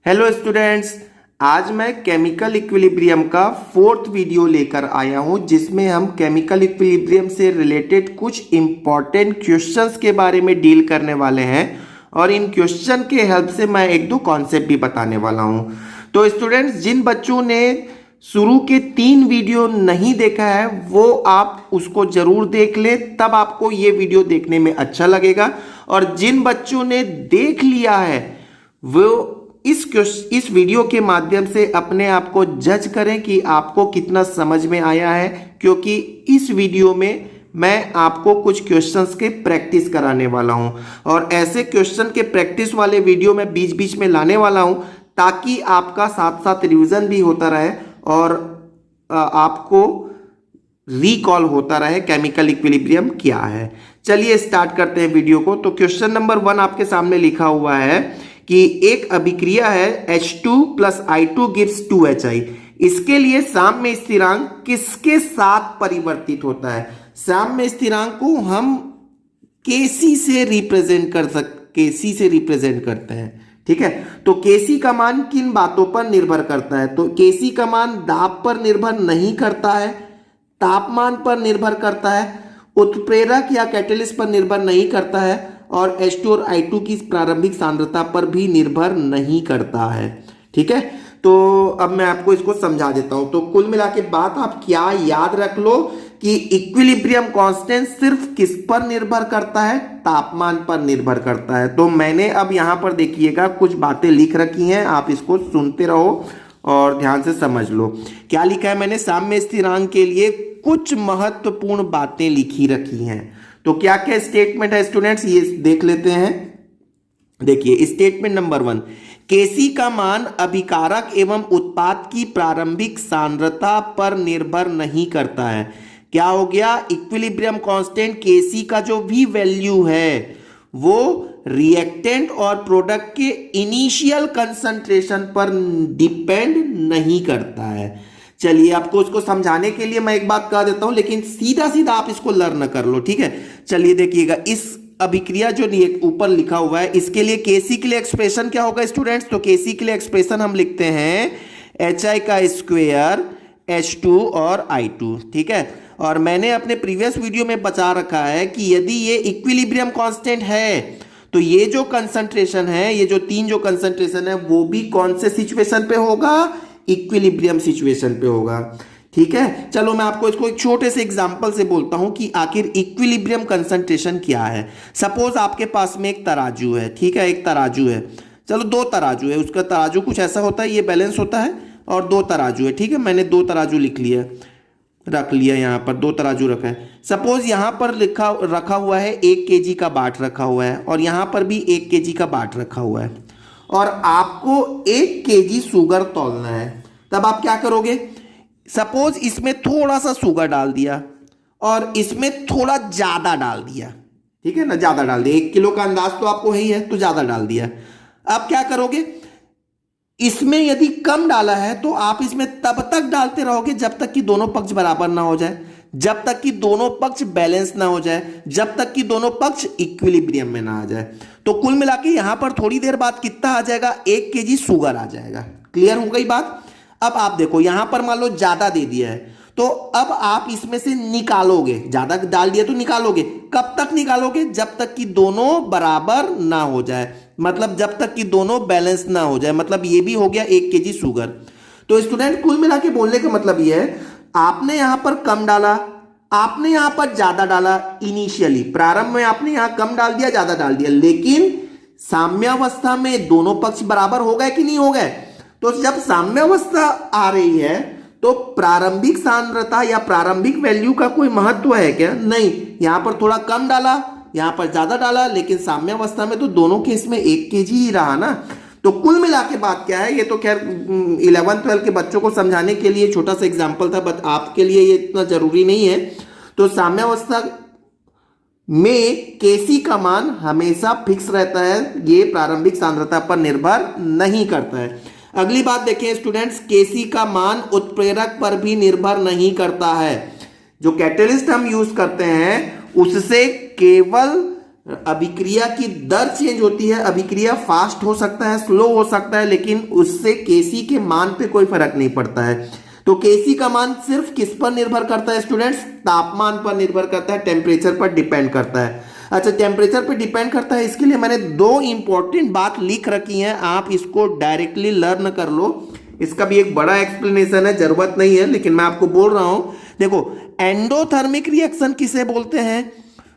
Hello students, आज मैं chemical equilibrium का फोर्थ वीडियो लेकर आया हूं जिसमें हम केमिकल इक्विलिब्रियम से रिलेटेड कुछ इंपॉर्टेंट क्वेश्चंस के बारे में डील करने वाले हैं और इन क्वेश्चन के हेल्प से मैं एक दो कॉन्सेप्ट भी बताने वाला हूं। तो स्टूडेंट्स, जिन बच्चों ने शुरू के 3 वीडियो नहीं देखा है वो आप उसको जरूर देख ले, तब आपको ये वीडियो देखने में अच्छा लगेगा। और जिन बच्चों ने देख लिया है वो इस वीडियो के माध्यम से अपने आप को जज करें कि आपको कितना समझ में आया है, क्योंकि इस वीडियो में मैं आपको कुछ क्वेश्चंस के प्रैक्टिस कराने वाला हूं और ऐसे क्वेश्चन के प्रैक्टिस वाले वीडियो मैं बीच बीच में लाने वाला हूं ताकि आपका साथ साथ रिवीजन भी होता रहे और आपको रिकॉल होता रहे केमिकल इक्विलिब्रियम क्या है। चलिए स्टार्ट करते हैं वीडियो को। तो क्वेश्चन नंबर 1 आपके सामने लिखा हुआ है कि एक अभिक्रिया है H2 plus I2 gives 2HI। इसके लिए साम्य स्थिरांक किसके साथ परिवर्तित होता है? साम्य स्थिरांक को हम Kc से रिप्रेजेंट करते हैं। ठीक है, तो Kc का मान किन बातों पर निर्भर करता है? तो Kc का मान दाब पर निर्भर नहीं करता है, तापमान पर निर्भर करता है, उत्प्रेरक या कैटलिस्ट पर निर्भर नहीं करता है और H2 और I2 की प्रारंभिक सांद्रता पर भी निर्भर नहीं करता है। ठीक है, तो अब मैं आपको इसको समझा देता हूं। तो कुल मिला के बात आप क्या याद रख लो कि इक्विलिब्रियम कांस्टेंट सिर्फ किस पर निर्भर करता है? तापमान पर निर्भर करता है। तो मैंने अब यहां पर देखिएगा कुछ बातें लिख रखी हैं, आप इसको सुनते रहो और ध्यान से समझ लो। क्या लिखा है मैंने? साम्य स्थिरांक के लिए कुछ महत्वपूर्ण बातें लिखी रखी हैं। तो क्या क्या स्टेटमेंट है स्टूडेंट्स, ये देख लेते हैं। देखिए स्टेटमेंट नंबर 1, Kc का मान अभिकारक एवं उत्पाद की प्रारंभिक सांद्रता पर निर्भर नहीं करता है। क्या हो गया? इक्विलिब्रियम कांस्टेंट Kc का जो भी वैल्यू है वो रिएक्टेंट और प्रोडक्ट के इनिशियल कंसंट्रेशन पर डिपेंड नहीं करता है। चलिए आपको उसको समझाने के लिए मैं एक बात कह देता हूं, लेकिन सीधा सीधा आप इसको लर्न कर लो। ठीक है, चलिए देखिएगा इस अभिक्रिया जो ऊपर लिखा हुआ है इसके लिए Kc के लिए एक्सप्रेशन क्या होगा स्टूडेंट्स? तो Kc के लिए एक्सप्रेशन हम लिखते हैं HI का स्क्वायर H2 और I2। ठीक है, और मैंने अपने प्रीवियस वीडियो में बता रखा है कि यदि ये इक्विलिब्रियम कांस्टेंट है तो ये जो कंसंट्रेशन है, ये जो 3 जो कंसंट्रेशन है वो भी कौन से सिचुएशन पे होगा? इक्विलिब्रियम सिचुएशन पे होगा। ठीक है, चलो मैं आपको इसको एक छोटे से एग्जांपल से बोलता हूं कि आखिर इक्विलिब्रियम कंसंट्रेशन क्या है। सपोज आपके पास में एक तराजू है। ठीक है, एक तराजू है, चलो 2 तराजू है, उसका तराजू कुछ ऐसा होता है, ये बैलेंस होता है और 2 तराजू है। ठीक है, मैंने 2 तराजू रख लिया, यहां पर 2 तराजू रखा है। सपोज यहां पर रखा हुआ है 1 kg का बाट रखा हुआ है और यहां पर भी 1 kg का बाट रखा हुआ है और आपको 1 kg शुगर तौलना है। तब आप क्या करोगे? सपोज इसमें थोड़ा सा शुगर डाल दिया और इसमें थोड़ा ज्यादा डाल दिया। ठीक है ना, ज्यादा डाल दिया, 1 किलो का अंदाज तो आपको ही है, तो ज्यादा डाल दिया। अब क्या करोगे? इसमें यदि कम डाला है तो आप इसमें तब तक डालते रहोगे जब तक कि दोनों पक्ष बराबर ना हो जाए, जब तक कि दोनों पक्ष बैलेंस ना हो जाए, जब तक कि दोनों पक्ष इक्विलिब्रियम में ना आ जाए। तो कुल मिला के यहां पर थोड़ी देर बाद कितना आ जाएगा? 1 kg शुगर आ जाएगा। क्लियर हो गई बात? अब आप देखो यहां पर मान लो ज्यादा दे दिया है, तो अब आप इसमें से निकालोगे, ज्यादा डाल दिया तो निकालोगे। कब तक निकालोगे? जब तक कि दोनों बराबर ना हो जाए, मतलब जब तक कि दोनों बैलेंस ना हो जाए। मतलब ये भी हो गया 1 kg शुगर। तो स्टूडेंट कुल मिला के बोलने का मतलब ये है, आपने यहां पर कम डाला, आपने यहां पर ज्यादा डाला। इनिशियली प्रारंभ में आपने यहां कम डाल दिया, ज्यादा डाल दिया, लेकिन साम्यावस्था में दोनों पक्ष बराबर हो गए कि नहीं हो गए? तो जब साम्यावस्था आ रही है तो प्रारंभिक सांद्रता या प्रारंभिक वैल्यू का कोई महत्व है क्या? नहीं। यहां पर थोड़ा कम डाला, यहां पर ज्यादा डाला, लेकिन साम्यावस्था में तो दोनों केस में 1 kg ही रहा ना। तो कुल मिला के बात क्या है, ये तो खैर 11th-12th के बच्चों को समझाने के लिए छोटा सा एग्जांपल था, बट आपके लिए ये इतना जरूरी नहीं है। तो साम्यावस्था में Kc का मान हमेशा फिक्स रहता है, ये प्रारंभिक सांद्रता पर निर्भर नहीं करता है। अगली बात देखें स्टूडेंट्स, Kc का मान उत्प्रेरक पर भी निर्भर नहीं करता है। जो कैटलिस्ट हम यूज करते हैं उससे केवल अभिक्रिया की दर चेंज होती है, अभिक्रिया फास्ट हो सकता है, स्लो हो सकता है, लेकिन उससे केसी के मान पे कोई फर्क नहीं पड़ता है। तो केसी का मान सिर्फ किस पर निर्भर करता है स्टूडेंट्स? तापमान पर निर्भर करता है, टेम्परेचर पर डिपेंड करता है। अच्छा, टेम्परेचर पर डिपेंड करता है, इसके लिए मैंने दो इंपॉर्टेंट बात लिख रखी हैं, आप इसको डायरेक्टली लर्न कर लो। इसका भी एक बड़ा एक्सप्लेनेशन है, जरूरत नहीं है, लेकिन मैं आपको बोल रहा हूं। देखो, एंडोथर्मिक रिएक्शन किसे बोलते हैं?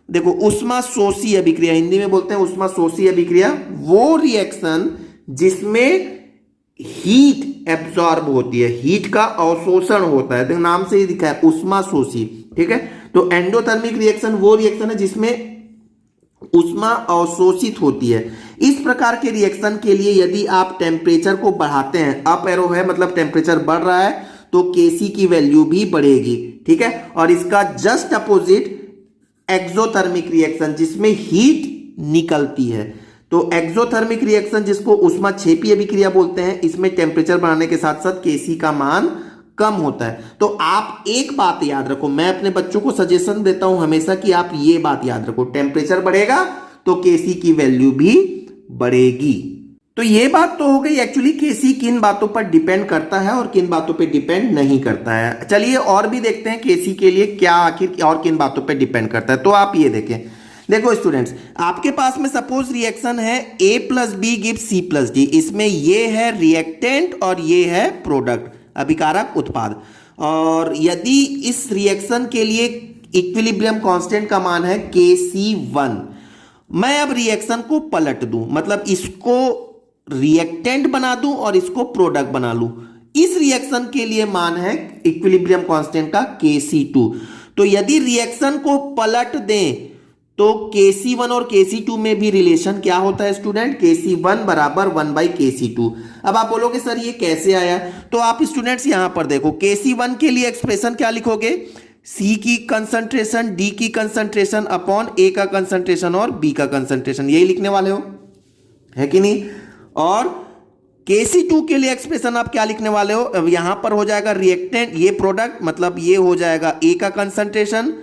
देखो, उष्मा शोषी अभिक्रिया, हिंदी में बोलते हैं उष्मा शोषी अभिक्रिया, वो रिएक्शन जिसमें हीट एब्जॉर्ब होती है, हीट का अवशोषण होता है, देखो नाम से ही दिखा है उष्मा शोषी। ठीक है, तो एंडोथर्मिक रिएक्शन वो रिएक्शन है जिसमें उष्मा अवशोषित होती है। इस प्रकार के रिएक्शन के लिए यदि आप टेम्परेचर को बढ़ाते हैं, अप एरो है मतलब टेम्परेचर बढ़ रहा है, तो केसी की वैल्यू भी बढ़ेगी। ठीक है, और इसका जस्ट अपोजिट एक्सोथर्मिक रिएक्शन जिसमें हीट निकलती है। तो एक्सोथर्मिक रिएक्शन जिसको ऊष्माक्षेपी अभिक्रिया बोलते हैं, इसमें टेम्परेचर बढ़ाने के साथ साथ केसी का मान कम होता है। तो आप एक बात याद रखो, मैं अपने बच्चों को सजेशन देता हूं हमेशा कि आप ये बात याद रखो, टेम्परेचर बढ़ेगा तो केसी की वैल्यू भी बढ़ेगी। तो ये बात तो हो गई एक्चुअली केसी किन बातों पर डिपेंड करता है और किन बातों पर डिपेंड नहीं करता है। चलिए और भी देखते हैं केसी के लिए क्या आखिर और किन बातों पर डिपेंड करता है। तो आप ये देखें, देखो स्टूडेंट्स, आपके पास में सपोज रिएक्शन है A plus B gives C plus D, इसमें ये है रिएक्टेंट और ये है प्रोडक्ट, अभिकारक उत्पाद। और यदि इस रिएक्शन के लिए इक्विलिब्रियम कांस्टेंट का मान है Kc1, मैं अब रिएक्शन को पलट दूं, मतलब इसको रिएक्टेंट बना दूं और इसको प्रोडक्ट बना लूं, इस रिएक्शन के लिए मान है इक्विलिब्रियम कांस्टेंट का Kc2। तो यदि रिएक्शन को पलट दें तो Kc1 और Kc2 में भी रिलेशन क्या होता है स्टूडेंट? Kc1 बराबर 1/Kc2। अब आप बोलोगे सर ये कैसे आया? तो आप स्टूडेंट्स यहां पर देखो, Kc1 के लिए एक्सप्रेशन क्या लिखोगे? C की कंसंट्रेशन, D की कंसंट्रेशन अपॉन A का कंसंट्रेशन और B का कंसंट्रेशन, यही लिखने वाले हो, है कि नहीं? और Kc2 के लिए एक्सप्रेशन आप क्या लिखने वाले हो? अब यहां पर हो जाएगा रिएक्टेंट, ये प्रोडक्ट, मतलब ये हो जाएगा A का कंसंट्रेशन,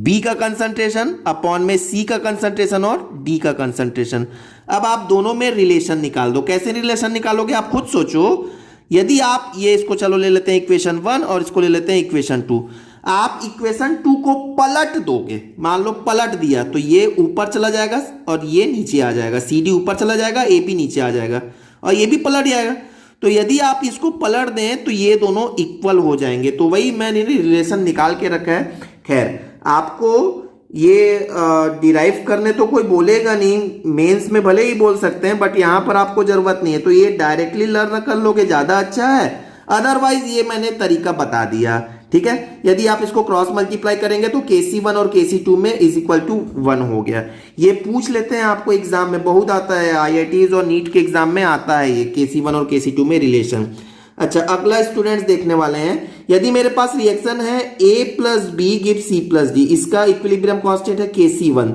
B का कंसंट्रेशन अपॉन में C का कंसंट्रेशन और D का कंसंट्रेशन। अब आप दोनों में रिलेशन निकाल दो। कैसे रिलेशन निकालोगे आप खुद सोचो। यदि आप ये इसको चलो ले लेते हैं इक्वेशन 1 और इसको ले लेते हैं इक्वेशन 2, आप इक्वेशन 2 को पलट दोगे, मान लो पलट दिया तो ये ऊपर चला जाएगा और ये नीचे आ जाएगा, CD ऊपर चला जाएगा, AP नीचे आ जाएगा और ये भी पलट जाएगा। तो यदि आप इसको पलट दें तो ये दोनों इक्वल हो जाएंगे। तो वही मैंने रिलेशन निकाल के रखा है। खैर, आपको ये डिराइव करने तो कोई बोलेगा नहीं, मेंस में भले ही बोल सकते हैं, बट यहां पर आपको जरूरत नहीं है, तो ये डायरेक्टली लर्न कर लोगे, ज्यादा अच्छा है। अदरवाइज ये मैंने तरीका बता दिया, ठीक है। यदि आप इसको क्रॉस मल्टीप्लाई करेंगे तो Kc1 और Kc2 में इज इक्वल टू 1 हो गया। ये पूछ लेते हैं आपको एग्जाम में, बहुत आता है, IITs और नीट के एग्जाम में आता है ये Kc1 और Kc2 में रिलेशन। अच्छा, अगला स्टूडेंट्स देखने वाले हैं, यदि मेरे पास रिएक्शन है A plus B give C plus D, इसका इक्विलिब्रियम कांस्टेंट है Kc1।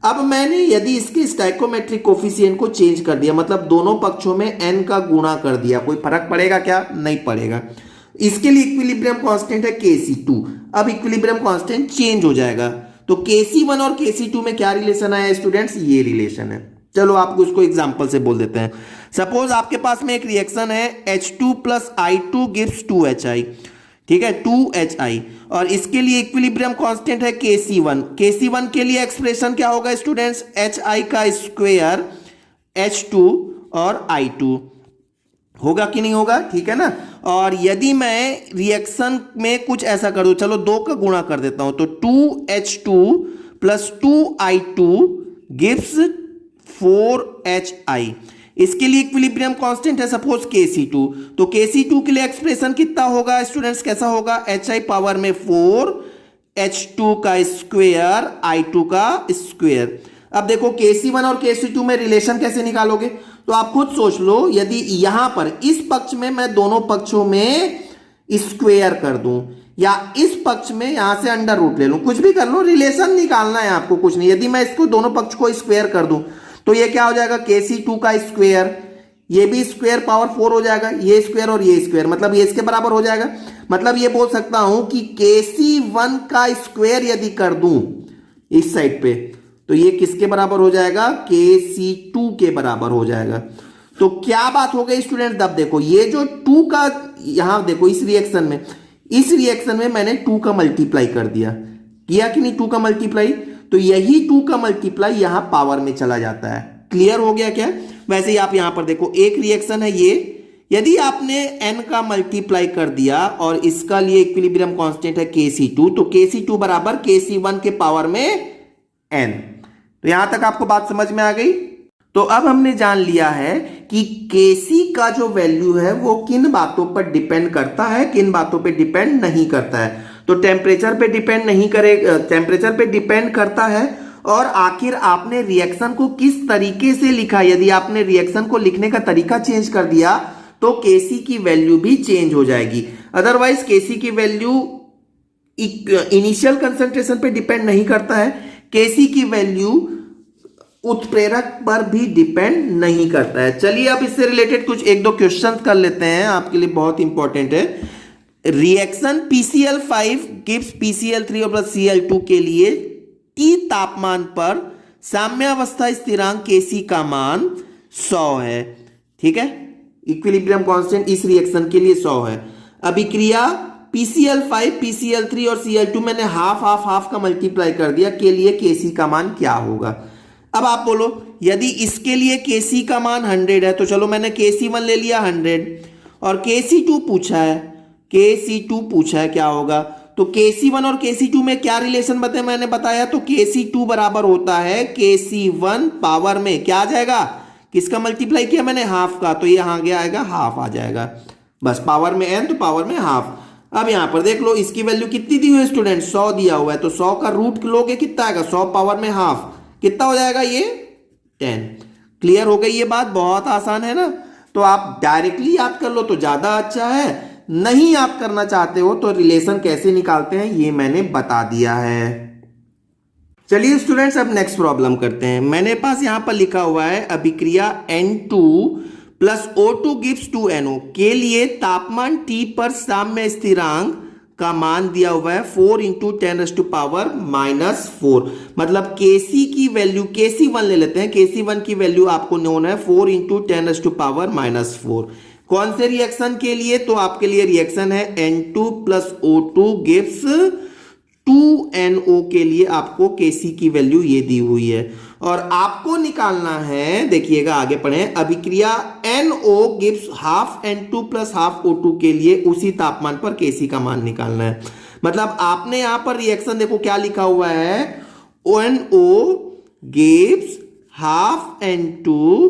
अब मैंने यदि इसके स्टाइकोमेट्रिक कोफिशिएंट को चेंज कर दिया, मतलब दोनों पक्षों में n का गुणा कर दिया, कोई फर्क पड़ेगा क्या? नहीं पड़ेगा। इसके लिए इक्विलिब्रियम कांस्टेंट है Kc2। अब इक्विलिब्रियम कांस्टेंट चेंज हो जाएगा, तो Kc1 और Kc2 में क्या रिलेशन आया स्टूडेंट्स? ये रिलेशन है। चलो आपको इसको एग्जांपल से बोल देते हैं। सपोज आपके पास में एक रिएक्शन है H2 plus I2 gives 2HI, ठीक है, 2HI, और इसके लिए इक्विलिब्रियम कांस्टेंट है Kc1। Kc1 के लिए एक्सप्रेशन क्या होगा स्टूडेंट्स? HI का स्क्वायर H2 और I2 होगा कि नहीं होगा? ठीक है ना। और यदि मैं रिएक्शन में कुछ ऐसा कर दूं, चलो 2 का गुणा कर देता हूं, तो 2H2 plus 2I2 gives 4HI। इसके लिए इक्विलिब्रियम कांस्टेंट है सपोज Kc2, तो Kc2 के लिए एक्सप्रेशन कितना होगा स्टूडेंट्स? कैसा होगा? HI पावर में 4, H2 का स्क्वायर, I2 का स्क्वायर। अब देखो Kc1 और Kc2 में रिलेशन कैसे निकालोगे? तो आप खुद सोच लो, यदि यहां पर इस पक्ष में मैं दोनों पक्षों में स्क्वायर कर दूं, या इस पक्ष में यहां से अंडर रूट ले लूं, कुछ भी कर लो, रिलेशन निकालना है आपको, कुछ नहीं। यदि मैं इसको दोनों पक्ष को स्क्वायर कर दूं तो ये क्या हो जाएगा? Kc2 का स्क्वायर, ये भी स्क्वायर पावर 4 हो जाएगा, ये स्क्वायर और ये स्क्वायर, मतलब ये इसके बराबर हो जाएगा। मतलब ये बोल सकता हूं कि Kc1 का स्क्वायर यदि कर दूं इस साइड पे, तो ये किसके बराबर हो जाएगा, KC2 के बराबर हो जाएगा। तो क्या बात हो गई स्टूडेंट्स, अब देखो ये जो 2 का, यहां देखो इस रिएक्शन में मैंने 2 का मल्टीप्लाई कर दिया, किया कि नहीं 2 का मल्टीप्लाई, तो यही 2 का मल्टीप्लाई यहां पावर में चला जाता है। क्लियर हो गया क्या? वैसे ही आप यहां पर देखो एक रिएक्शन है ये, यदि आपने n का मल्टीप्लाई कर दिया और इसका लिए इक्विलिब्रियम कांस्टेंट है KC2, तो KC2 बराबर KC1 के पावर में n। तो यहां तक आपको बात समझ में आ गई। तो अब हमने जान लिया है कि Kc का जो वैल्यू है वो किन बातों पर डिपेंड करता है, किन बातों पे डिपेंड नहीं करता है। तो टेम्परेचर पे डिपेंड नहीं करेगा, टेम्परेचर पे डिपेंड करता है। और आखिर आपने रिएक्शन को किस तरीके से लिखा, यदि आपने रिएक्शन को लिखने का तरीका चेंज कर दिया तो Kc की वैल्यू भी चेंज हो जाएगी। अदरवाइज Kc की वैल्यू इनिशियल कंसंट्रेशन पे डिपेंड नहीं करता है, Kc की वैल्यू उत्प्रेरक पर भी डिपेंड नहीं करता है। चलिए अब इससे रिलेटेड कुछ एक दो क्वेश्चन कर लेते हैं, आपके लिए बहुत इंपॉर्टेंट है। रिएक्शन PCl5 गिव्स PCl3 और प्लस Cl2 के लिए T तापमान पर साम्यावस्था स्थिरांक Kc का मान 100 है। ठीक है, इक्विलिब्रियम कांस्टेंट इस रिएक्शन के लिए 100 है। अभिक्रिया PCl5, PCl3 और Cl2 मैंने हाफ का मल्टीप्लाई कर दिया, के लिए Kc का मान क्या होगा। अब आप बोलो यदि इसके लिए Kc का मान 100 है तो चलो मैंने Kc1 ले लिया 100 और Kc2 पूछा है क्या होगा। तो Kc1 और Kc2 में क्या रिलेशन मैंने बताया, तो Kc2 बराबर होता है Kc1 पावर में क्या आ जाएगा, किसका मल्टीप्लाई किया मैंने, हाफ का, तो ये यहां गया आएगा हाफ आ जाएगा। बस पावर में n तो पावर में हाफ। अब यहां पर देख लो इसकी वैल्यू कितनी दी हुई है स्टूडेंट, 100 दिया हुआ है, तो 100 का रूट लोगे कितना आएगा, 100 पावर में हाफ, कितना हो जाएगा ये 10। क्लियर हो गई ये बात, बहुत आसान है ना। तो आप डायरेक्टली याद कर लो तो ज्यादा अच्छा है, नहीं याद करना चाहते हो तो रिलेशन कैसे निकालते हैं ये मैंने बता दिया है। चलिए स्टूडेंट्स अब नेक्स्ट प्रॉब्लम करते हैं। मैंने पास यहां पर लिखा हुआ है अभिक्रिया N2 plus O2 gives 2NO के लिए तापमान T पर साम्य स्थिरांक का मान दिया हुआ है 4 इंटू 10⁻⁻4। मतलब Kc की वैल्यू, Kc1 ले लेते हैं, Kc1 की वैल्यू आपको नोन है 4 इंटू 10⁻⁻4। कौन से रिएक्शन के लिए, तो आपके लिए रिएक्शन है N2 plus O2 gives 2NO के लिए आपको Kc की वैल्यू ये दी हुई है और आपको निकालना है, देखिएगा आगे पढ़ें, अभिक्रिया NO gives half N2 plus half O2 के लिए उसी तापमान पर Kc का मान निकालना है। मतलब आपने यहां पर रिएक्शन देखो क्या लिखा हुआ है, NO gives half N2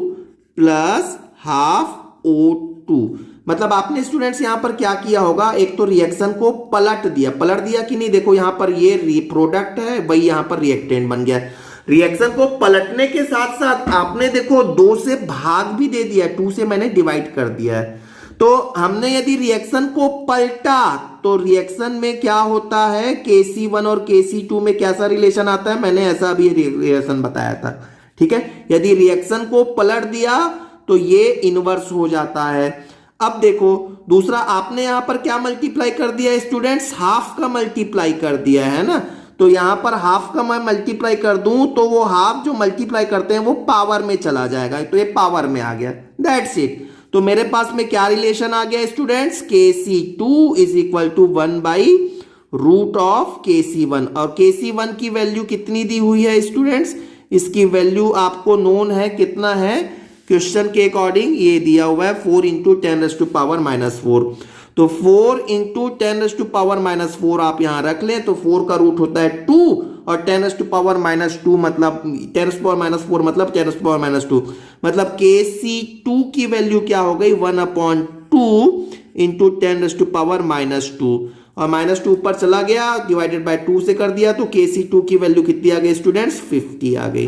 plus half O2। मतलब आपने स्टूडेंट्स यहां पर क्या किया होगा, एक तो रिएक्शन को पलट दिया कि नहीं, देखो यहां पर ये प्रोडक्ट है, वही यहां पर रिएक्टेंट बन गया। रिएक्शन को पलटने के साथ साथ आपने देखो 2 से भाग भी दे दिया, 2 से मैंने डिवाइड कर दिया है। तो हमने यदि रिएक्शन को पलटा तो रिएक्शन में क्या होता है, Kc1 और Kc2 में कैसा रिलेशन आता है, मैंने ऐसा भी रिलेशन बताया था। ठीक है, यदि रिएक्शन को पलट दिया तो ये इनवर्स हो जाता है। अब देखो दूसरा आपने यहां पर क्या मल्टीप्लाई कर दिया स्टूडेंट्स, हाफ का मल्टीप्लाई कर दिया है ना। तो यहां पर हाफ का मैं मल्टीप्लाई कर दूं तो वो हाफ जो मल्टीप्लाई करते हैं वो पावर में चला जाएगा, तो ये पावर में आ गया, दैट्स इट। तो मेरे पास में क्या रिलेशन आ गया students, Kc2 is equal to 1/√ऑफ Kc1 और Kc1 की वैल्यू कितनी दी हुई है स्टूडेंट्स, इसकी वैल्यू आपको नोन है, कितना है, क्वेश्चन के अकॉर्डिंग ये दिया हुआ है 4 इंटू 10⁻⁻4। तो 4 इंटू 10⁻⁻4 आप यहां रख लें तो 4 का रूट होता है 2 और 10⁻⁻2 मतलब 10⁻⁻4 मतलब 10⁻⁻2। मतलब Kc2 की वैल्यू क्या हो गई, 1/2 इंटू 10⁻⁻2 और -2 ऊपर चला गया, डिवाइडेड बाय 2 से कर दिया, तो Kc2 की वैल्यू कितनी आ गई स्टूडेंट्स, 50 आ गई।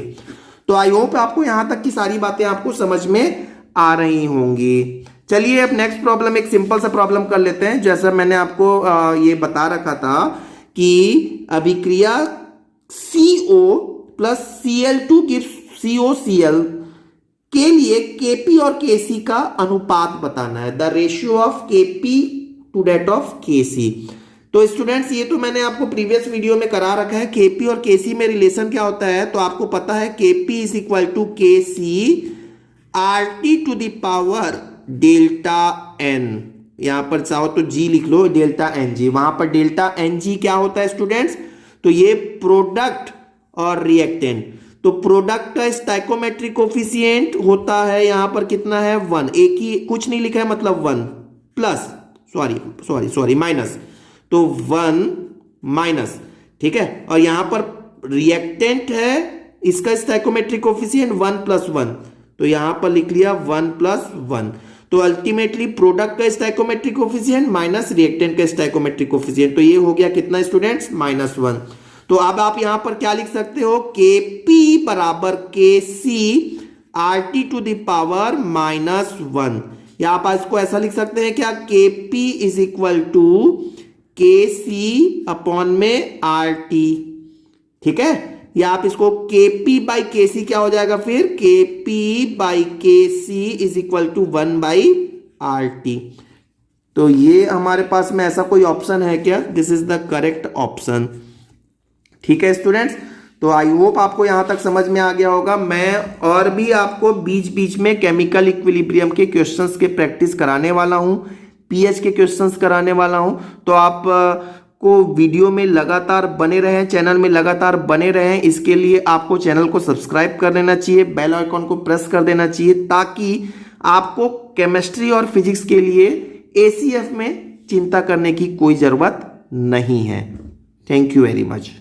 तो आई होप आपको यहां तक की सारी बातें आपको समझ में आ रही होंगी। चलिए अब नेक्स्ट प्रॉब्लम, एक सिंपल सा प्रॉब्लम कर लेते हैं। जैसा मैंने आपको ये बता रखा था कि अभिक्रिया CO plus Cl2 gives COCl के लिए Kp और Kc का अनुपात बताना है, the ratio of Kp to that of Kc। तो स्टूडेंट्स ये तो मैंने आपको प्रीवियस वीडियो में करा रखा है। केपी और केसी में रिलेशन क्या होता है, तो आपको पता है KP is equal to K C R T to the power delta n. यहां पर चाहो तो जी लिख लो, डेल्टा एन जी। वहां पर डेल्टा एन जी क्या होता है स्टूडेंट्स, तो ये प्रोडक्ट और रिएक्टेंट। तो प्रोडक्ट का स्टोइकोमेट्रिक कोफिशिएंट होता है यहां पर कितना है 1, एक ही कुछ नहीं लिखा है मतलब 1 प्लस सॉरी माइनस, तो 1 माइनस, ठीक है। और यहां पर रिएक्टेंट है, इसका स्टोइकोमेट्रिक कोफिशिएंट 1 प्लस 1, तो यहां पर लिख लिया 1 प्लस 1। तो अल्टीमेटली प्रोडक्ट का स्टोइकोमेट्रिक कोफिशिएंट माइनस रिएक्टेंट का स्टोइकोमेट्रिक कोफिशिएंट, तो ये हो गया कितना स्टूडेंट्स -1। तो अब आप यहां पर क्या लिख सकते हो, Kp बराबर Kc RT to the power -1, या आप इसको ऐसा लिख सकते हैं क्या, Kp is equal to Kc upon में RT, ठीक है। या आप इसको Kp बाई Kc क्या हो जाएगा फिर, Kp by Kc is equal to 1 by RT। तो ये हमारे पास में ऐसा कोई ऑप्शन है क्या, this is the correct option, ठीक है स्टूडेंट्स। तो आई होप आपको यहां तक समझ में आ गया होगा। मैं और भी आपको बीच बीच में केमिकल इक्विलिब्रियम के क्वेश्चंस के प्रैक्टिस कराने वाला हूं, पीएच के क्वेश्चंस कराने वाला हूं। तो आप को वीडियो में लगातार बने रहें, चैनल में लगातार बने रहें, इसके लिए आपको चैनल को सब्सक्राइब कर लेना चाहिए, बेल आइकॉन को प्रेस कर देना चाहिए, ताकि आपको केमिस्ट्री और फिजिक्स के लिए एसीएफ में चिंता करने की कोई ज़रूरत नहीं है। Thank you very much.